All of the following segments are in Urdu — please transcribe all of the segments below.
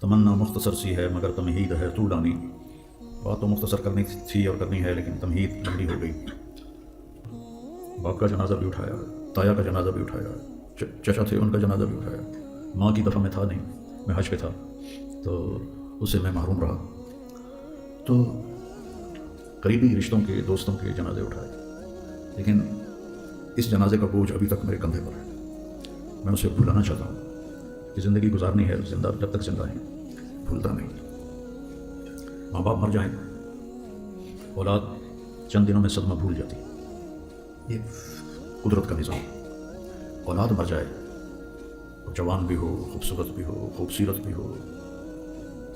تمنا مختصر سی ہے مگر تمہید ہے طولانی. بات تو مختصر کرنی تھی اور کرنی ہے لیکن تمہید لمبی ہو گئی. باپ کا جنازہ بھی اٹھایا, تایا کا جنازہ بھی اٹھایا, چچا تھے ان کا جنازہ بھی اٹھایا. ماں کی دفعہ میں تھا نہیں, میں حج پہ تھا تو اس سے میں محروم رہا. تو قریبی رشتوں کے دوستوں کے جنازے اٹھائے, لیکن اس جنازے کا بوجھ ابھی تک میرے کندھے پر ہے. میں اسے بھلانا چاہتا ہوں کہ زندگی گزارنی ہے, زندہ جب تک زندہ ہیں, بھولتا نہیں. ماں باپ مر جائیں, اولاد چند دنوں میں صدمہ بھول جاتی. یہ قدرت کا نظام. اولاد مر جائے, جوان بھی ہو, خوبصورت بھی ہو, خوبصورت بھی ہو,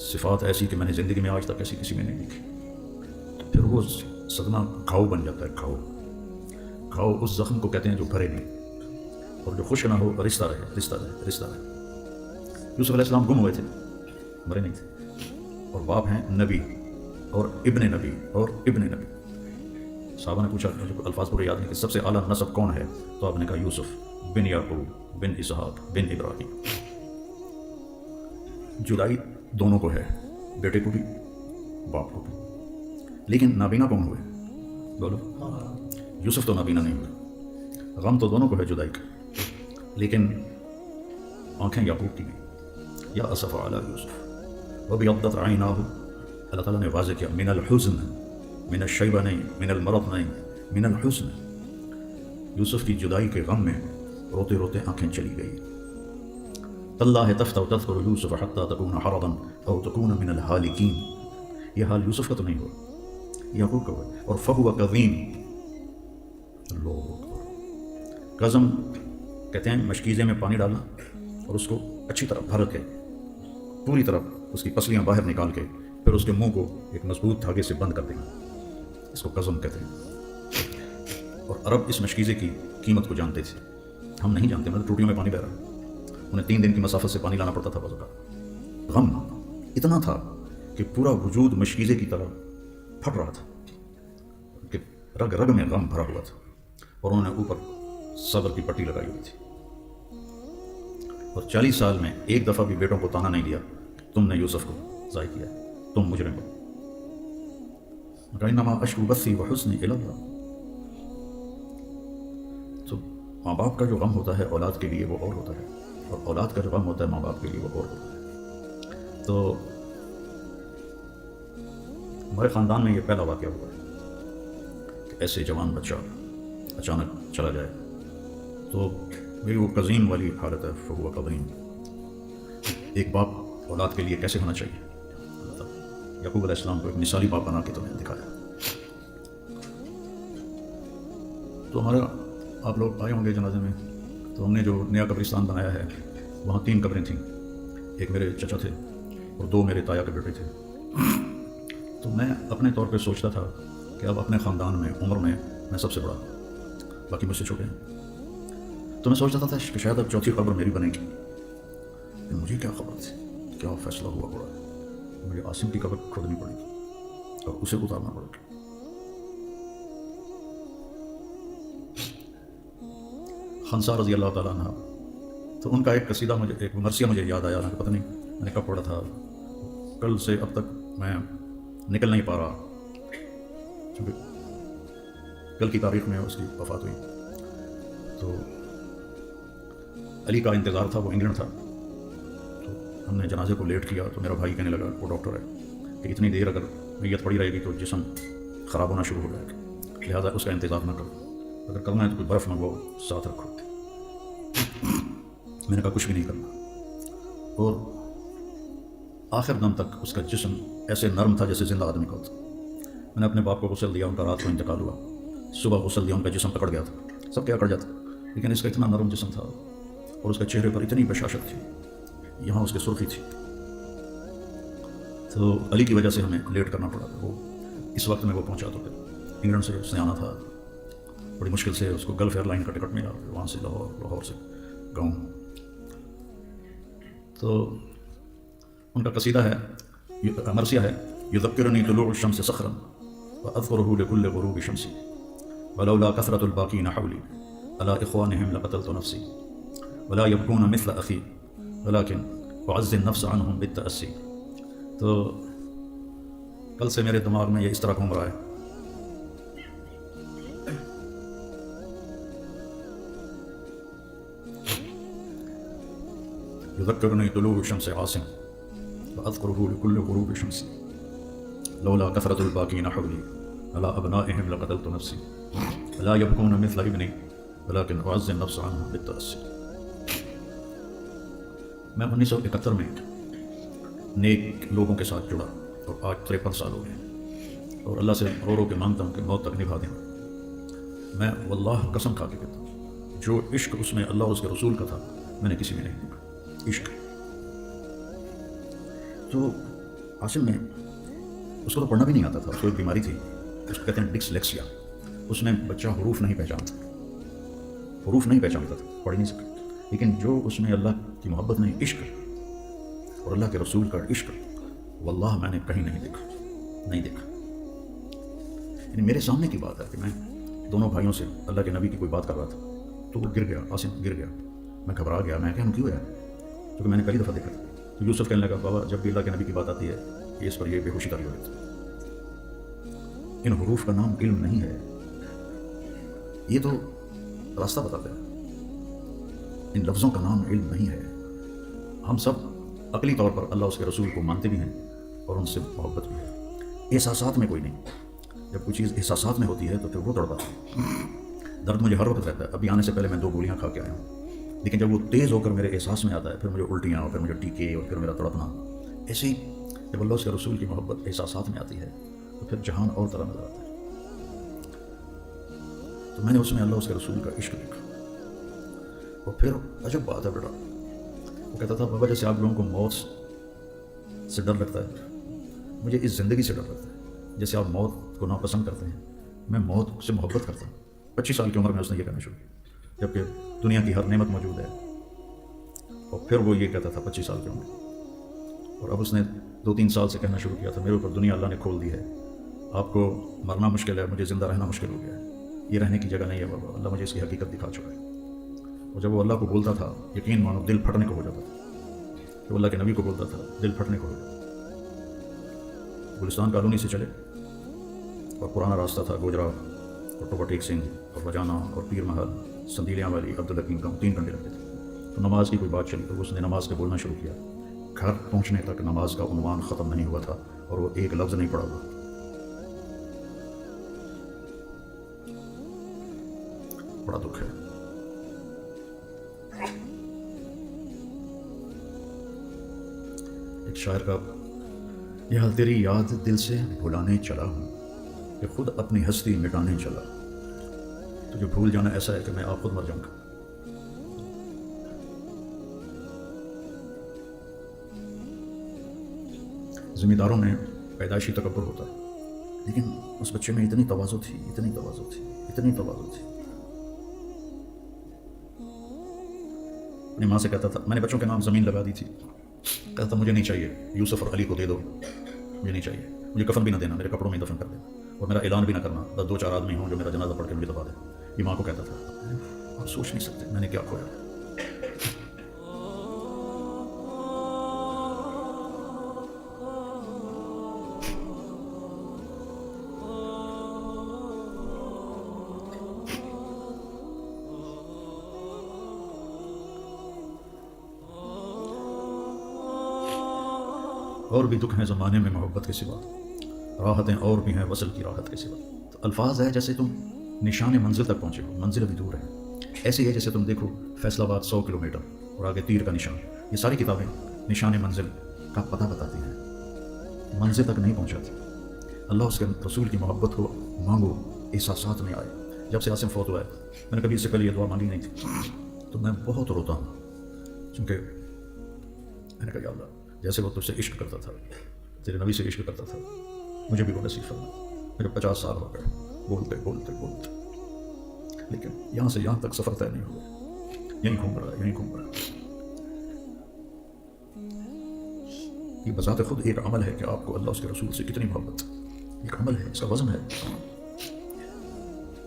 صفات ایسی کہ میں نے زندگی میں آج تک ایسی کسی میں نہیں دیکھی, پھر وہ صدمہ گھاؤ بن جاتا ہے. گھاؤ اس زخم کو کہتے ہیں جو بھرے نہیں, اور جو خشک نہ ہو رشتہ رہے, رشتہ رہے, رشتہ رہے. یوسف علیہ السلام گم ہوئے تھے, مرے نہیں تھے, اور باپ ہیں نبی اور ابن نبی اور ابن نبی. صحابہ نے پوچھا, مجھے الفاظ پورے یاد نہیں کہ سب سے اعلیٰ نسب کون ہے, تو آپ نے کہا یوسف بن یعقوب بن اسحاق بن ابراہیم. جدائی دونوں کو ہے, بیٹے کو بھی باپ کو بھی. لیکن نابینا کون ہوئے؟ بولو. یوسف تو نابینا نہیں ہوئے. غم تو دونوں کو ہے جدائی کا, لیکن آنکھیں یعقوب کی بھی. یا اسف علی یوسف وابیضت عیناہ, اللہ تعالیٰ نے واضح کیا, من الحزن, من الشیبہ نہیں, من المرض نہیں, من الحزن. یوسف کی جدائی کے غم میں روتے روتے آنکھیں چلی گئی. تاللہ تفتح تذکر یوسف حتی تکون حرضا او تکون من الہالکین. یہ حال یوسف کا تو نہیں ہوا, یعقوب کا ہوا. اور فہو کظیم, قزم کہتے ہیں مشکیزے میں پانی ڈالنا اور اس کو اچھی طرح بھر کے پوری طرح اس کی پسلیاں باہر نکال کے پھر اس کے منہ کو ایک مضبوط دھاگے سے بند کر دینا, اس کو قزم کہتے ہیں. اور عرب اس مشکیزے کی قیمت کو جانتے تھے, ہم نہیں جانتے. مطلب ٹوٹیوں میں پانی بہ رہا, انہیں 3 دن کی مسافت سے پانی لانا پڑتا تھا. غم اتنا تھا کہ پورا وجود مشکیزے کی طرح پھٹ رہا تھا, کہ رگ رگ میں غم بھرا ہوا تھا. اور انہوں نے اوپر صبر کی پٹی لگائی ہوئی تھی. اور 40 سال میں ایک دفعہ بھی بیٹوں کو تانا نہیں دیا تم نے یوسف کو ضائع کیا, تم مجرم ہو. انما اشکو بثی وحزنی الی اللہ. تو ماں باپ کا جو غم ہوتا ہے اولاد کے لیے وہ اور ہوتا ہے, اور اولاد کا جو غم ہوتا ہے ماں باپ کے لیے وہ اور ہوتا ہے. تو ہمارے خاندان میں یہ پہلا واقعہ ہوا ہے کہ ایسے جوان بچہ اچانک چلا جائے. تو میری وہ قزیم والی حالت ہے, فہو قزیم. ایک باپ اولاد کے لیے کیسے ہونا چاہیے, یعقوب علیہ السلام کو ایک مثالی باپ بنا کے تمہیں دکھایا. تو ہمارا آپ لوگ آئے ہوں گے جنازے میں, تو ہم نے جو نیا قبرستان بنایا ہے وہاں 3 قبریں تھیں. ایک میرے چچا تھے اور 2 میرے تایا کے بیٹے تھے. تو میں اپنے طور پہ سوچتا تھا کہ اب اپنے خاندان میں عمر میں سب سے بڑا, باقی مجھ سے چھوٹے ہیں. تو میں سوچتا تھا کہ شاید اب 4تھی قبر میری بنے گی. مجھے کیا خبر تھی, کیا فیصلہ ہوا پڑا, مجھے عاصم کی قبر کھودنی پڑے گی اور اسے اتارنا پڑے گا. خنسا رضی اللہ تعالیٰ عنہ, تو ان کا ایک قصیدہ مجھے, ایک مرثیہ مجھے یاد آیا. پتہ نہیں میں نے کب پڑھا تھا, کل سے اب تک میں نکل نہیں پا رہا, کیونکہ کل کی تاریخ میں اس کی وفات ہوئی. تو علی کا انتظار تھا, وہ انگلینڈ تھا. تو ہم نے جنازے کو لیٹ کیا تو میرا بھائی کہنے لگا, وہ ڈاکٹر ہے, کہ اتنی دیر اگر نیت پڑی رہے گی تو جسم خراب ہونا شروع ہو جائے گا, لہٰذا اس کا انتظار نہ کرو, اگر کرنا ہے تو کوئی برف منگواؤ ساتھ رکھو. میں نے کہا کچھ بھی نہیں کرنا. اور آخر دم تک اس کا جسم ایسے نرم تھا جیسے زندہ آدمی کا ہوتا. میں نے اپنے باپ کو غسل دیا, ان کا رات کو انتقال ہوا. صبح غسل دیا, ان کا جسم پکڑ گیا تھا, سب کیا اکڑ جاتا, لیکن اس کا اتنا نرم جسم تھا اور اس کے چہرے پر اتنی بشاشت تھی, یہاں اس کی سرخی تھی. تو علی کی وجہ سے ہمیں لیٹ کرنا پڑا. وہ اس وقت میں وہ پہنچا تو پھر انگلینڈ سے اس نے آنا تھا, بڑی مشکل سے اس کو گلف ایئر لائن کا ٹکٹ ملا, وہاں سے لاہور سے گاؤں. تو ان کا قصیدہ ہے, مرثیہ ہے, یذکرنی طلوع الشمس صخرا واذکرہ لکل غروب شمسی ولولا کثرة الباقین حولی علی اخوانہم لقتلت نفسی ولا یبکون مثل اخی ولكن وعز النفس عنہم بالتأسی. تو کل سے میرے دماغ میں یہ اس طرح گھوم رہا ہے. یذکرنی طلوع الشمس عاصم وأذکرہ لکل غروب شمس لولا کثرت الباکین حولی علی ابنائہم لقتلت نفسی لا یبکون مثل ابنی ولکن اعز النفس عنہم بالتأسی. میں 1971 میں نیک لوگوں کے ساتھ جڑا اور آج 53 سال ہو گئے اور اللہ سے رو رو کے مانگتا ہوں کہ موت تک نبھا دیں. میں واللہ قسم کھا کے کہتا ہوں جو عشق اس میں اللہ اور اس کے رسول کا تھا میں نے کسی میں نہیں دیکھا. عشق تو عاصم میں اس کو تو پڑھنا بھی نہیں آتا تھا. اس کو ایک بیماری تھی, اس کو کہتے ہیں ڈسلیکسیا. اس میں بچہ حروف نہیں پہچانتا, حروف نہیں پہچانتا تھا, پڑھ نہیں سکتا. لیکن جو اس میں اللہ کی محبت نہیں, عشق اور اللہ کے رسول کا عشق, واللہ میں نے کہیں نہیں دیکھا. یعنی میرے سامنے کی بات ہے کہ میں دونوں بھائیوں سے اللہ کے نبی کی کوئی بات کر رہا تھا تو وہ گر گیا, عاصم گر گیا. میں گھبرا گیا, میں کہا کیوں ہے, کیونکہ میں نے کئی دفعہ دیکھا تھا. تو یوسف کہنے لگا بابا جب بھی اللہ کے نبی کی بات آتی ہے کہ اس پر یہ بے ہوشی تاری ہو جاتی ہے. ان حروف کا نام علم نہیں ہے, یہ تو راستہ بتاتا ہے. ان لفظوں کا نام علم نہیں ہے. ہم سب عقلی طور پر اللہ اس کے رسول کو مانتے بھی ہیں اور ان سے محبت بھی ہے. احساسات میں کوئی نہیں. جب کوئی چیز احساسات میں ہوتی ہے تو پھر وہ تڑپاتی ہے. درد مجھے ہر وقت رہتا ہے. ابھی آنے سے پہلے میں 2 گولیاں کھا کے آیا ہوں, لیکن جب وہ تیز ہو کر میرے احساس میں آتا ہے پھر مجھے الٹیاں اور پھر مجھے ٹیکے اور پھر میرا تڑپنا. ایسے ہی جب اللہ اس کے رسول کی محبت احساسات میں آتی ہے تو پھر جہان اور طرح نظر آتا ہے. تو میں نے اس میں اللہ اس کے رسول کا عشق دیکھا. اور پھر عجب بات ہے بیٹا, وہ کہتا تھا بابا جیسے آپ لوگوں کو موت سے ڈر لگتا ہے, مجھے اس زندگی سے ڈر لگتا ہے. جیسے آپ موت کو ناپسند کرتے ہیں, میں موت سے محبت کرتا ہوں. 25 سال کی عمر میں اس نے یہ کہنا شروع کیا, جبکہ دنیا کی ہر نعمت موجود ہے. اور پھر وہ یہ کہتا تھا 25 سال کی عمر, اور اب اس نے 2-3 سال سے کہنا شروع کیا تھا میرے اوپر دنیا اللہ نے کھول دی ہے, آپ کو مرنا مشکل ہے, مجھے زندہ رہنا مشکل ہو گیا ہے, یہ رہنے کی جگہ نہیں ہے بابا, اللہ مجھے اس کی حقیقت دکھا چکا ہے. اور جب وہ اللہ کو بولتا تھا یقین مانو دل پھٹنے کو ہو جاتا تھا. جب اللہ کے نبی کو بولتا تھا دل پھٹنے کو ہو جاتا. گلستان کالونی سے چلے اور پرانا راستہ تھا گوجرا اور ٹوپا ٹیک سنگھ اور بجانا اور پیر محل سندیلیاں والی عبدالحکیم کا 3 گھنٹے لگتے تھے. تو نماز کی کوئی بات چلی تو اس نے نماز کے بولنا شروع کیا. گھر پہنچنے تک نماز کا عنوان ختم نہیں ہوا تھا اور وہ ایک لفظ نہیں پڑا ہوا. بڑا دکھ ہے. ایک شاعر کا یہ حال تیری یاد دل سے بھلانے چلا ہوں کہ خود اپنی ہستی مٹانے چلا. تجھے بھول جانا ایسا ہے کہ میں آپ خود مر جاؤں گا. ذمہ داروں میں پیدائشی تکبر ہوتا ہے, لیکن اس بچے میں اتنی تواضع تھی, اتنی تواضع تھی, اتنی تواضع تھی. اپنی ماں سے کہتا تھا, میں نے بچوں کے نام زمین لگا دی تھی, کہتا تھا مجھے نہیں چاہیے, یوسف اور علی کو دے دو, مجھے نہیں چاہیے, مجھے کفن بھی نہ دینا, میرے کپڑوں میں دفن کر دینا, اور میرا اعلان بھی نہ کرنا, بس 2-4 آدمی ہوں جو میرا جنازہ پڑھ کے مجھے دبا دیں. یہ ماں کو کہتا تھا. اور سوچ نہیں سکتے میں نے کیا کھویا. اور بھی دکھ ہیں زمانے میں محبت کے سوا, راحتیں اور بھی ہیں وصل کی راحت کے سوا. تو الفاظ ہے جیسے تم نشان منزل تک پہنچے ہو, منزل ابھی دور ہے. ایسے ہے جیسے تم دیکھو فیصل آباد 100 کلومیٹر اور آگے تیر کا نشان. یہ ساری کتابیں نشان منزل کا پتہ بتاتی ہیں, منزل تک نہیں پہنچاتی. اللہ اس کے رسول کی محبت کو مانگو, احساسات میں آئے. جب سے عاصم فوت ہوا ہے میں نے کبھی اس سے پہلے یہ دعا مانگی نہیں تھی, تو میں بہت روتا ہوں, کیونکہ میں نے کہا یا اللہ جیسے وہ تجھ سے عشق کرتا تھا, تیرے نبی سے عشق کرتا تھا, مجھے بھی وہ نصیب فرما. میرے 50 سال ہو گئے بولتے بولتے بولتے, لیکن یہاں سے یہاں تک سفر طے نہیں ہوا, یہیں گھوم رہا ہے, یہیں گھوم رہا ہے. یہ بذات خود ایک عمل ہے کہ آپ کو اللہ اس کے رسول سے کتنی محبت, ایک عمل ہے, اس کا وزن ہے.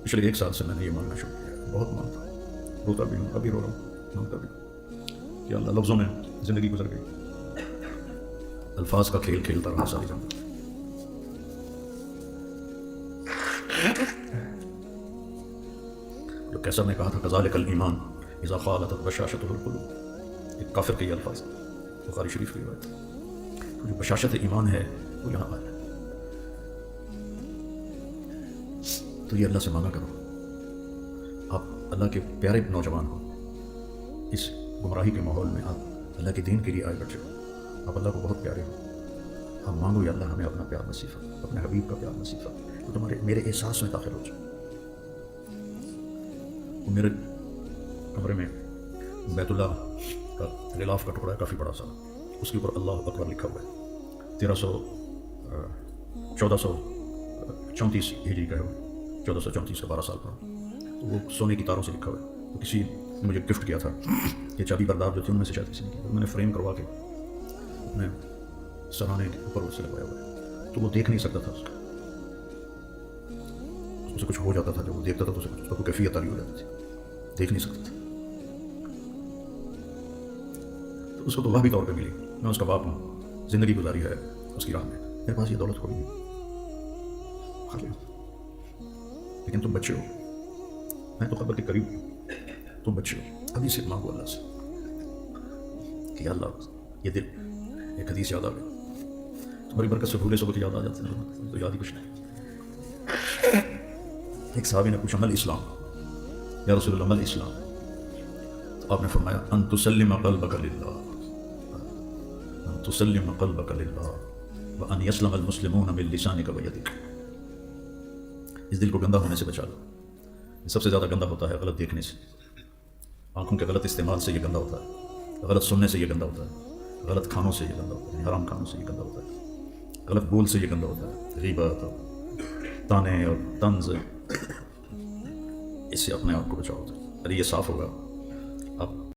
پچھلے 1 سال سے میں نے یہ مانگنا شروع کیا, بہت مانگتا, روتا بھی ہوں, ابھی رو رہا ہوں, مانگتا بھی کہ اللہ لفظوں میں زندگی گزر گئی, الفاظ کا کھیل کھیلتا رہا ساری زندگی. جو کیسر نے کہا تھا کذالک الایمان اذا خالطت بشاشتہ القلوب، ایک کافر کے یہ الفاظ بخاری شریف کی روایت ہے. تو جو بشاشت ایمان ہے وہ یہاں آیا. تو یہ اللہ سے مانگا کرو. آپ اللہ کے پیارے نوجوان ہو، اس گمراہی کے ماحول میں آپ اللہ کے دین کے لیے آئے بیٹھے ہو، آپ اللہ کو بہت پیارے ہو. آپ مانگو یا اللہ ہمیں اپنا پیار نصیب فرما، اپنے حبیب کا پیار نصیب فرما، تو تمہارے میرے احساس میں داخل ہو جائے. وہ میرے کمرے میں بیت اللہ کا غلاف کا ٹکڑا ہے کافی بڑا سا، اس کے اوپر اللہ اکبر لکھا ہوا ہے. 1434 ہجری کا ہے وہ، 1434 کا 12 سال پر. تو وہ سونے کی تاروں سے لکھا ہوا ہے. تو کسی نے مجھے گفٹ کیا تھا، یہ چابی بردار جو تھے ان میں سے شاید کسی نے کیا. میں نے فریم کروا کے اپنے سرانے کے اوپر اس سے لگوایا ہوا ہے. تو وہ دیکھ نہیں سکتا تھا، اسے کچھ ہو جاتا تھا. جب وہ دیکھتا تھا تو اسے کچھ کیفیت تاری ہو جاتی تھی، دیکھ نہیں سکتا تھا. تو اس کو تو واہبی طور پہ ملی. میں اس کا باپ ہوں، زندگی گزاری ہے اس کی راہ میں. میرے پاس یہ دولت کوئی نہیں، لیکن تم بچے ہو، میں تو قبر کے قریب ہوں، تم بچے ہو. ابھی سے مانگو اللہ سے کہ اللہ یہ دل، ایک حدیث یاد آ گئی تمہاری برکت سے. بھولے سو یاد آ جاتے ہیں تو یاد ہی کچھ نہیں. ایک صحابی نے پوچھا مل اسلام یا رسول اللہ، مل اسلام؟ تو آپ نے فرمایا ان تسلم قلبک للہ، ان تسلم قلبک للہ وان یسلم المسلمون من لسانک ویدک. اس دل کو گندا ہونے سے بچا لو. یہ سب سے زیادہ گندا ہوتا ہے غلط دیکھنے سے، آنکھوں کے غلط استعمال سے یہ گندا ہوتا ہے، غلط سننے سے یہ گندا ہوتا ہے، غلط کھانوں سے یہ گندا ہوتا ہے، حرام کھانوں سے یہ گندا ہوتا ہے، غلط بول سے یہ گندا ہوتا ہے، غیبت اور تانے اور طنز. اس سے اپنے آپ کو بچاؤ. ارے یہ صاف ہوگا آپ